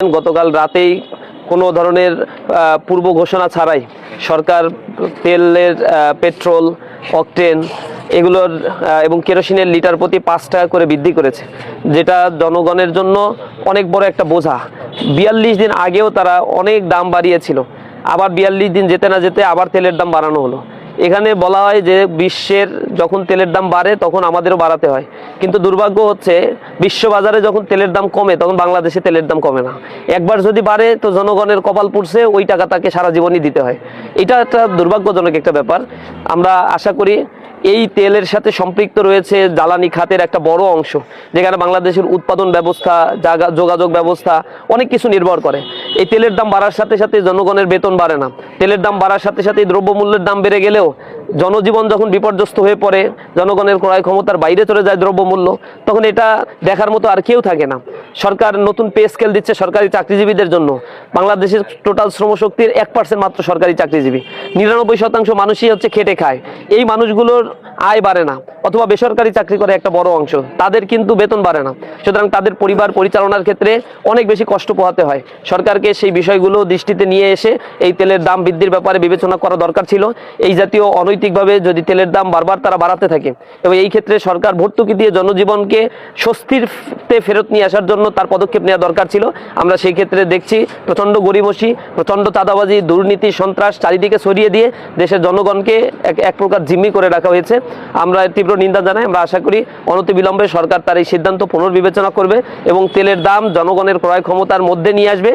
গতকাল রাতেই কোনো ধরনের পূর্ব ঘোষণা ছাড়াই সরকার তেলের পেট্রোল, অকটেন এগুলোর এবং কেরোসিনের লিটার প্রতি 5 টাকা করে বৃদ্ধি করেছে, যেটা জনগণের জন্য অনেক বড় একটা বোঝা। 42 দিন আগেও তারা অনেক দাম বাড়িয়েছিল, আবার 42 দিন যেতে না যেতে আবার তেলের দাম বাড়ানো হলো। এখানে বলা হয় যে বিশ্বের যখন তেলের দাম বাড়ে তখন আমাদেরও বাড়াতে হয়, কিন্তু দুর্ভাগ্য হচ্ছে বিশ্ববাজারে যখন তেলের দাম কমে তখন বাংলাদেশে তেলের দাম কমে না। একবার যদি বাড়ে তো জনগণের কপাল পুড়ছে, ওই টাকা তাকে সারা জীবনই দিতে হয়। এটা একটা দুর্ভাগ্যজনক একটা ব্যাপার। আমরা আশা করি এই তেলের সাথে সম্পৃক্ত রয়েছে জ্বালানি খাতের একটা বড় অংশ, যেখানে বাংলাদেশের উৎপাদন ব্যবস্থা, যোগাযোগ ব্যবস্থা অনেক কিছু নির্ভর করে। এই তেলের দাম বাড়ার সাথে সাথে জনগণের বেতন বাড়ে না। তেলের দাম বাড়ার সাথে সাথে দ্রব্যমূল্যের দাম বেড়ে গেলেও জনজীবন যখন বিপর্যস্ত হয়ে পড়ে, জনগণের ক্রয় ক্ষমতার বাইরে চলে যায় দ্রব্যমূল্য, তখন এটা দেখার মতো আর কেউ থাকে না। সরকার নতুন পে স্কেল দিচ্ছে সরকারি চাকরিজীবীদের জন্য। বাংলাদেশের টোটাল শ্রমশক্তির 1% মাত্র সরকারি চাকরিজীবী, 99% মানুষই হচ্ছে খেটে খায়। এই মানুষগুলোর আয় বাড়ে না, অথবা বেসরকারি চাকরি করে একটা বড় অংশ, তাদের কিন্তু বেতন বাড়ে না। সুতরাং তাদের পরিবার পরিচালনার ক্ষেত্রে অনেক বেশি কষ্ট পোহাতে হয়। সরকারকে সেই বিষয়গুলো দৃষ্টিতে নিয়ে এসে এই তেলের দাম বৃদ্ধির ব্যাপারে বিবেচনা করা দরকার ছিল। এই জাতীয় অনৈতিকভাবে যদি তেলের দাম বারবার তারা বাড়াতে থাকে, এবং এই ক্ষেত্রে সরকার ভর্তুকি দিয়ে জনজীবনকে স্বস্তিতে ফেরত নিয়ে আসার জন্য তার পদক্ষেপ নেওয়া দরকার ছিল। আমরা সেই ক্ষেত্রে দেখছি প্রচণ্ড গরিমসি, প্রচণ্ড চাঁদাবাজি, দুর্নীতি, সন্ত্রাস চারিদিকে ছড়িয়ে দিয়ে দেশের জনগণকে এক প্রকার জিম্মি করে রাখা হয়েছে। আমরা তীব্র নিন্দা জানাই। আমরা আশা করি অনতিবিলম্বে সরকার তার এই সিদ্ধান্ত পুনর্বিবেচনা করবে এবং তেলের দাম জনগণের ক্রয় ক্ষমতার মধ্যে নিয়ে আসবে।